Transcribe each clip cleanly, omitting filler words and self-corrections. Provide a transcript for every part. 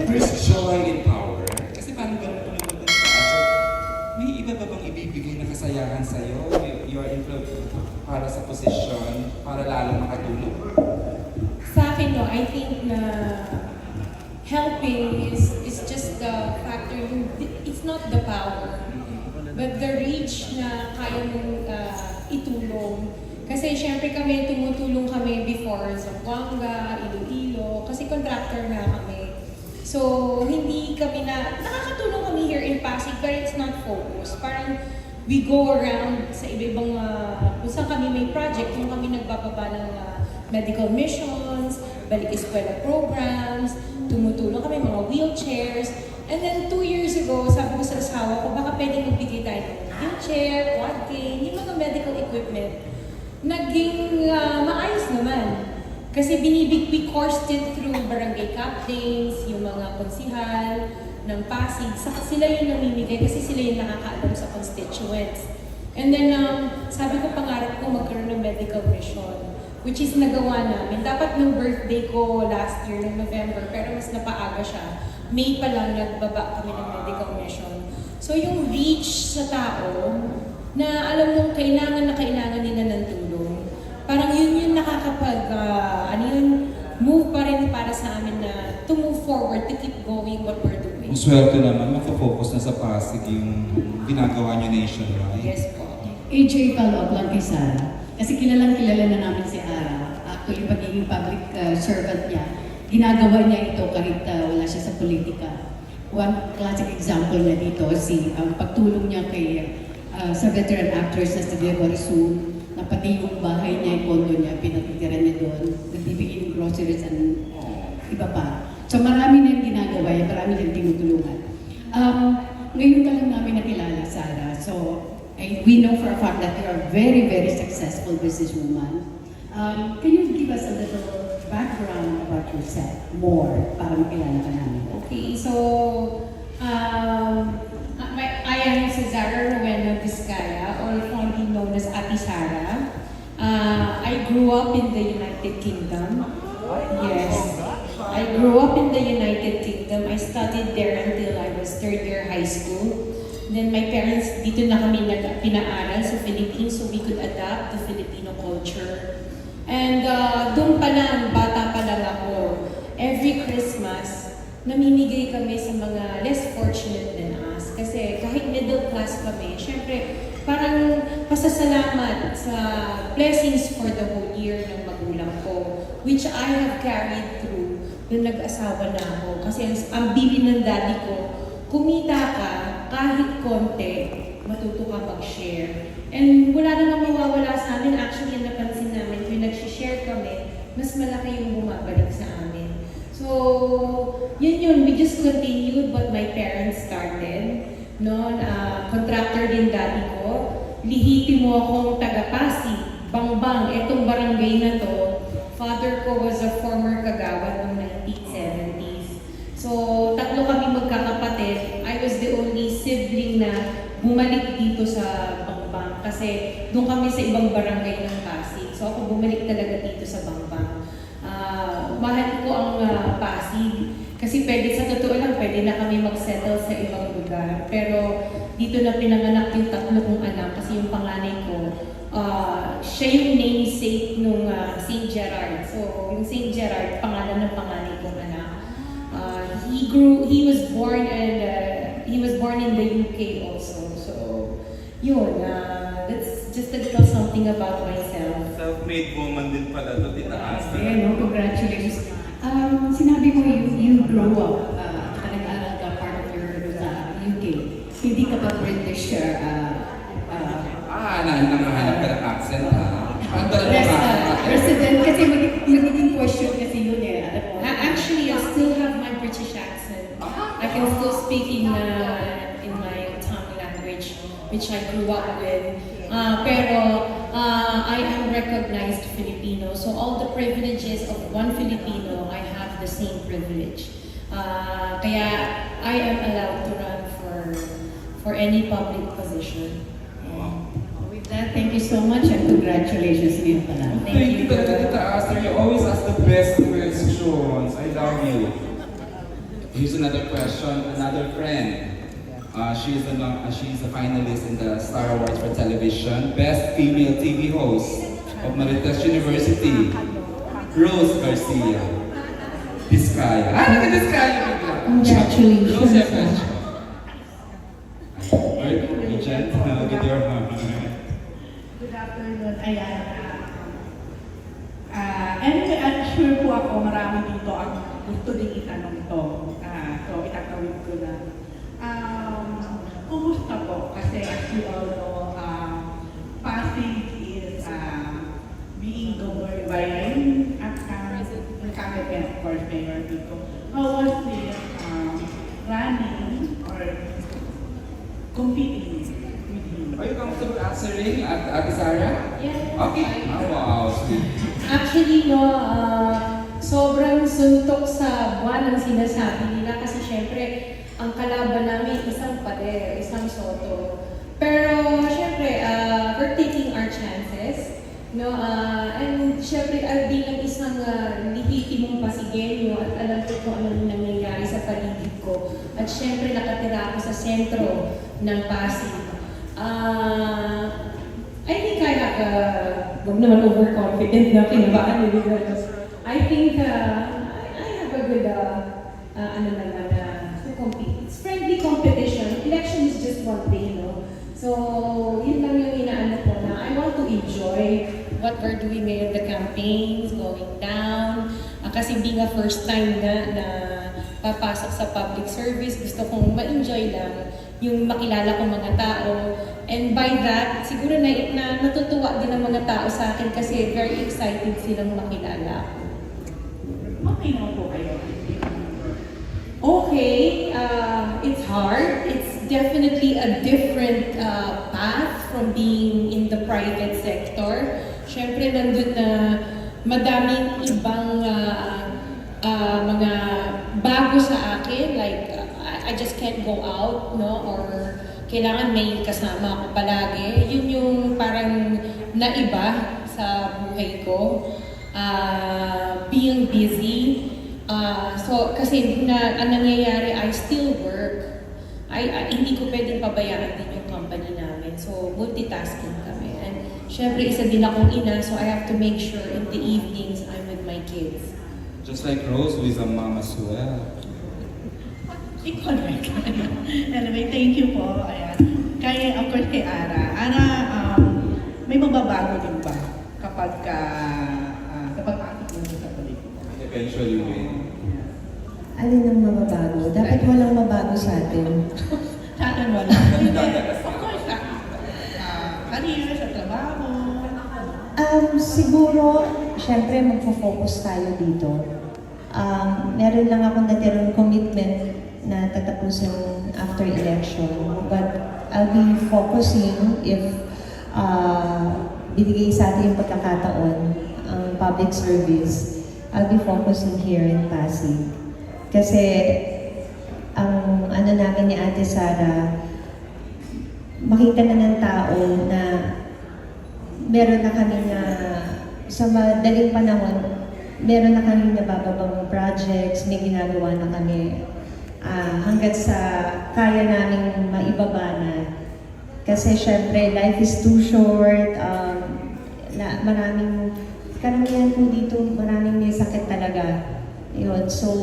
There's joy in power. Kasi parang ganun po naman din sa so, may iba ba bang ibibigay na kasayahan sa'yo? Your influence para sa posisyon, para lalong makatulong? Sa akin, no, I think na helping is just the factor. It's not the power, but the reach na kaya mong itulong. Kasi syempre kami, tumutulong kami before sa Buanga, Iloilo, kasi contractor na kami. So, hindi kami nakakatulong kami here in Pasig, but it's not focused. Parang we go around sa iba-ibang, kung saan kami may project, kung kami nagbababa ng medical missions, balik eskwela programs, tumutulong kami mga wheelchairs. And then 2 years ago, sabi ko sa asawa ko, baka pwede magbigay tayo ng wheelchair, quad cane, yung mga medical equipment. Naging maayos naman. Kasi we coursed it through barangay captains, yung mga konsihal ng Pasig. Sila yung namimigay kasi sila yung nakakaalam sa constituents. And then, sabi ko pangarap ko magkaroon ng medical mission, which is nagawa namin. Dapat nung birthday ko last year, ng November, pero mas napaaga siya. May pa lang nagbaba kami ng medical mission. So yung reach sa tao, na alam mong kailangan nila ng tulong, parang yun yung nakakapag, move pa rin para sa amin na to move forward, to keep going what we're doing. Ang swerte naman, makafocus na sa Pasig yung ginagawa niyo nationwide. Yes po. AJ, follow-up lang kay Sarah. Kasi kilala na namin si Ara. Actually, pagiging public servant niya, ginagawa niya ito kahit wala siya sa politika. One classic example na dito, ang pagtulong niya kay sa veteran actress na si Deborah Su, na pati yung bahay niya, yung condo niya, pinatitiran niya doon, nagbibigay ng groceries and iba pa. So marami na yung ginagawa, marami na yung tinutulungan. Ngayon ka lang namin nakilala, Sarah. So, we know for a fact that you are a very, very successful businesswoman. Can you give us a little background about yourself, more, para makilala ka namin? Okay, so, I am Cesara Rowena Vizcaya, or fondly known as Ati Sara. I grew up in the United Kingdom. Yes, I grew up in the United Kingdom. I studied there until I was third year high school. Then my parents, dito na kami pinaaral sa Philippines so we could adapt the Filipino culture. And doon pa lang, bata pa lang ako, every Christmas, namimigay kami sa mga less fortunate than us. Kasi kahit middle class kami, syempre parang pasasalamat sa blessings for the whole year ng magulang ko, which I have carried through nung nag-asawa na ako. Kasi ang bili ng daddy ko, kumita ka, kahit konti, matuto ka mag-share. And wala namang mawawala sa amin. Actually, napansin namin, kung nag-share kami, mas malaki yung bumabalik sa amin. So, yun. We just continued what my parents started. No? Contractor din daddy ko. Lihiti mo akong taga-Pasig, Bangbang, etong barangay na to. Father ko was a former kagawad noong 1970s. So, tatlo kami magkakapatid. I was the only sibling na bumalik dito sa Bangbang kasi doon kami sa ibang barangay ng Pasig. So, ako bumalik talaga dito sa Bangbang. Mahal ko ang Pasig kasi sa totoo lang, pwede na kami mag-settle sa ibang lugar. Pero dito na pinanganak yung tatlo kong anak kasi yung panganay ko, siya yung namesake nung St. Gerard. So, yung St. Gerard, pangalan ng panganay kong anak. He was born in the UK also. So, yun, that's just a little something about myself. Self-made woman din pala to, Tita Asta. No, congratulations. Sinabi mo you grew up, nag-aral ka part of your sa UK. Hindi ka ba British Nakahanap ka ng accent, resident? Kasi magiging question kasi yun eh. Actually, I still have my British accent. I can still speak in my tongue language, which I grew up with. Pero I am recognized Filipino, so all the privileges of one Filipino, I have the same privilege. Kaya I am allowed to run for any public position. With that, thank you so much and congratulations again pala. Thank you talaga, Tita Asta. You always ask the best questions. I love you. Here's another question. Another friend. She's a finalist in the Star Awards for Television. Best Female TV Host of Marites University. Rose Garcia. Vizcaya. Vizcaya bigla. Congratulations. Rose, your question. Regent, with your Good afternoon. Ayan. Anyway, I'm sure po ako marami dito ang gusto din itanong to. So, itatawid ko na. Kumusta po? Kasi as you all know, Pasig is being governed by Kami, of course, Mayor Vico. How was it running or competing with you? Are you comfortable answering, Ate Sarah? Yeah. Okay. Oh, wow, sweet. Actually, no, sobrang suntok sa buwan ang sinasabi nila kasi syempre, ang kalaban namin isang pader, isang soto. Pero syempre, we're taking our chances. No, and syempre, bilang isang lehitimong Pasigenyo at alam ko kung ano nangyayari sa paligid ko. At syempre, nakatira ako sa sentro ng Pasig. I think I have huwag naman overconfident na kinabaan nila. I think I have a good, to compete. It's friendly competition. Election is just one day, no? So, yun lang yung inaano ko na I want to enjoy what we're doing ngayon, the campaigns, going down. Kasi being a first time na papasok sa public service, gusto kong ma-enjoy lang yung makilala kong mga tao. And by that, siguro na natutuwa din ang mga tao sa akin kasi very excited silang makilala ako. Okay naman po kayo. Okay, it's hard. It's definitely a different path from being in the private sector. Siyempre, nandun na madaming ibang mga bago sa akin. Like, I just can't go out, no? Or kailangan may kasama ako palagi. Yun yung parang naiba sa buhay ko. Being busy. So, kasi ang nangyayari, I still work. Hindi ko pwedeng pabayaan din yung company namin. So, multitasking kami. And syempre, isa din akong ina, so I have to make sure in the evenings I'm with my kids. Just like Rose, who is a mom as well. Ikaw na. Anyway, thank you po. Ayan. Kaya, of course, kay Ara. Ara, may mababago din ba kapag sa pag-pasok mo sa politika? Eventually win. Alin ang mababago? Dapat walang mabago sa atin. Sa akin wala. Of course, career, sa trabaho. Siguro, syempre magpo-focus tayo dito. Meron lang akong natirang commitment na tatapusin after election. But I'll be focusing if binigay sa atin yung pagkakataon ang public service. I'll be focusing here in Pasig. Kasi ang ano namin ni Ate Sara, makita na ng tao na meron na kami na sa madaling panahon, meron na kami nabababang projects, may ginagawa na kami hanggat sa kaya namin maibaba na. Kasi syempre, life is too short, maraming, karamihan po dito, maraming may sakit talaga. Yun, so,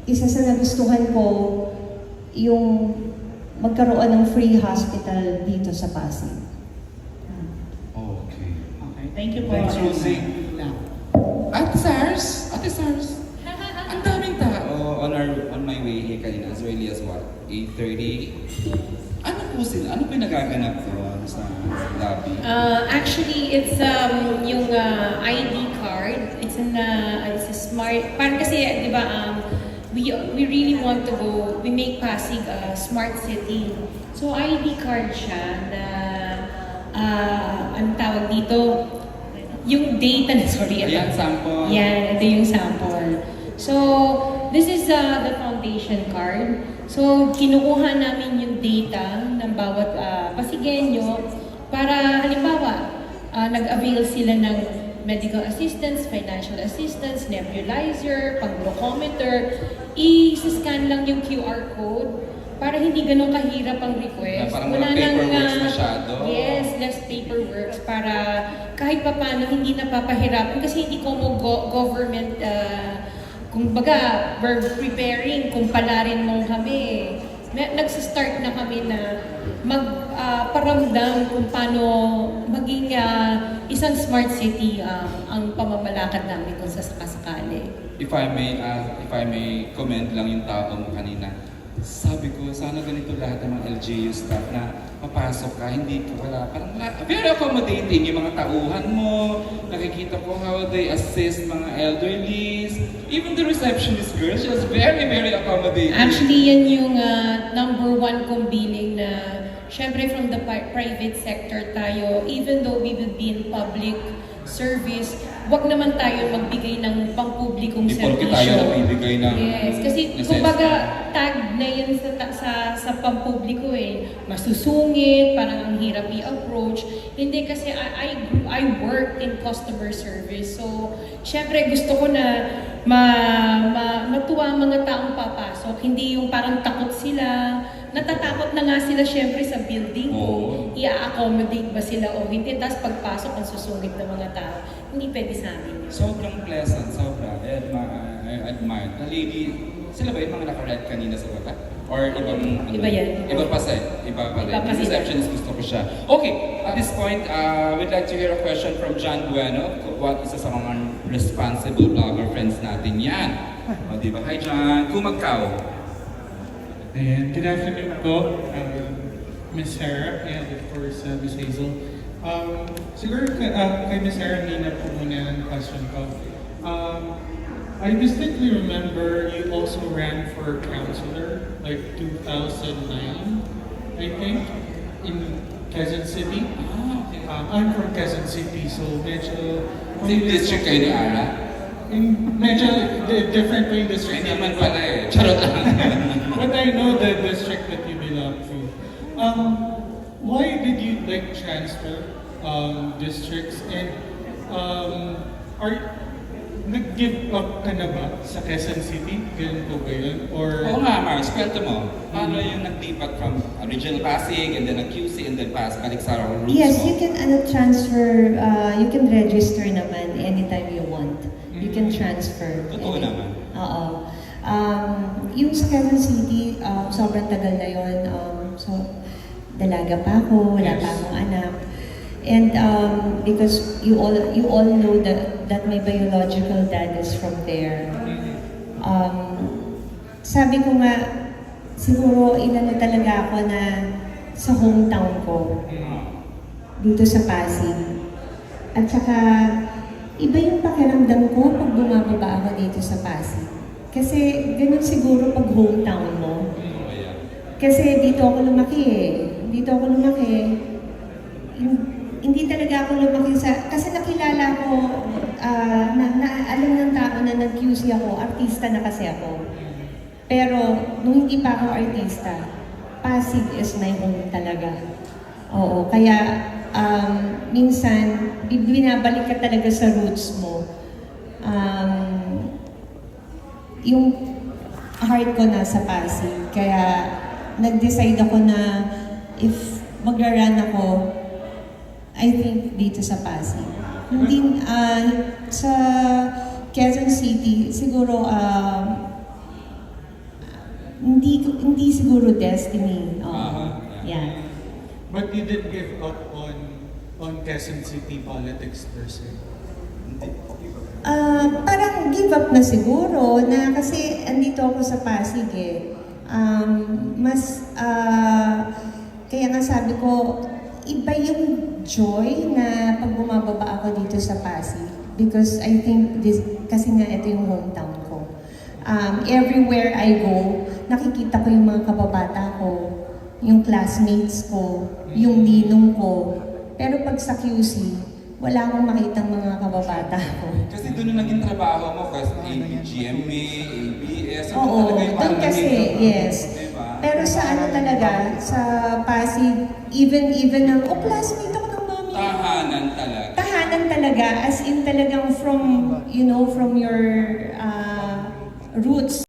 isa sa nagustuhan ko, yung magkaroon ng free hospital dito sa Pasig. Okay. Okay, thank you po. Thanks, Rosie. Ate Sars? Ate Sars? Ang daming tao on my way here kanina, as early as what? 8:30? Ano po sila? Ano po yung nagaganap doon sa lobby? Actually, it's yung ID card. It's a smart. Parang kasi, di ba, we really want to go. We make Pasig a smart city. So ID card siya na ang tawag dito, yung data. Sorry. Ayan, sample. Yan, ito yung sample. So this is the foundation card. So kinukuha namin yung data ng bawat Pasigenyo para halimbawa nag-avail sila ng medical assistance, financial assistance, nebulizer, pang-glucometer, i-scan lang yung QR code para hindi ganun kahirap ang request. Na parang walang paperworks masyado. Yes, less paperwork para kahit papano hindi napapahirapan kasi hindi ko mo government kumbaga we're preparing kung palarin mo kami. Nagsa-start na kami na magparamdam kung paano maging isang smart city ang pamamalakad namin kung sasakasakali. If I may comment lang yung tao mo kanina. Sabi ko, sana ganito lahat ng mga LGU staff na papasok ka, hindi ka wala. Parang very accommodating yung mga tauhan mo. Nakikita ko how they assist mga elderlies. Even the receptionist girl, she was very, very accommodating. Actually, yan yung number one kong billing na syempre from the private sector tayo, even though we will be in public service, wag naman tayo magbigay ng pangpublikong Hindi porke servisyo. tayo nagbibigay ng Yes, kasi kumbaga tag na yun sa pampubliko masusungit, parang ang hirap i-approach. Hindi kasi I work in customer service. So, syempre gusto ko na matuwa ang mga taong papasok. Hindi yung parang takot sila. Natatakot na nga sila syempre sa building ko. Oo. I-accommodate ba sila o hindi. Tapos pagpasok ang susungit ng mga tao. Hindi pwede sa amin yun. Sobrang pleasant, sobra. I admire. The lady, sila ba yung mga naka-red kanina sa baba? Or ibang... Iba yan. Iba pa sa Iba pa rin. Iba pa Yung sila. receptionist gusto ko siya. Okay, at this point, we'd like to hear a question from John Bueno. What isa sa mga responsible blogger friends natin yan? O, diba? Hi, John. Kumagkaw. And good afternoon po, Miss Sarah and of course Miss Hazel. Siguro kay Miss Sarah Nina po muna ang question ko. I distinctly remember you also ran for councilor like 2009, I think, in Quezon City. I'm from Quezon City, so medyo... Same district kayo ni Ara? Medyo different po yung district. Hindi naman pala eh. Charot lang. But I know the district that you belong to. Why did you like transfer districts and nag-give up ka na ba sa Quezon City? Ganun po ba yun? Or Oo nga, Mars. Kwento mo. Paano yung naglipat from original Pasig and then QC and then balik sa roots Yes, mo? you can transfer, you can register naman anytime you want. You can transfer. Totoo naman. Oo. Yung sa Quezon City, sobrang tagal na yun. So, dalaga pa ako, wala pa akong anak. And because you all know that my biological dad is from there. Sabi ko nga, siguro inano talaga ako na sa hometown ko, dito sa Pasig. At saka, iba yung pakiramdam ko pag bumababa ako dito sa Pasig. Kasi ganun siguro pag hometown mo. Kasi dito ako lumaki eh. Dito ako lumaki. Hindi talaga ako lumaki kasi nakilala ko, alam ng tao na nag-QC ako, artista na kasi ako. Pero nung hindi pa ako artista, Pasig is my home talaga. Oo, kaya minsan, binabalik ka talaga sa roots mo. Yung heart ko nasa Pasig, kaya nag-decide ako na if magra-run ako, I think dito sa Pasig. Hindi, sa Quezon City, siguro, hindi siguro destiny. Yeah. but you didn't give up on Quezon City politics per se? Parang give up na siguro na kasi andito ako sa Pasig eh. Kaya nga sabi ko, iba yung joy na pag bumababa ako dito sa Pasig. Because I think kasi nga ito yung hometown ko. Everywhere I go, nakikita ko yung mga kababata ko, yung classmates ko, yung ninong ko. Pero pag sa QC, wala akong makitang mga kababata ko. Kasi doon na naging trabaho mo, kasi GMA, ABS, Oo, doon kasi, yes. Diba? Pero sa ano talaga, sa Pasig, even ang, classmate ako ng mami. Tahanan talaga. Tahanan talaga. talaga, as in talagang from, you know, from your roots.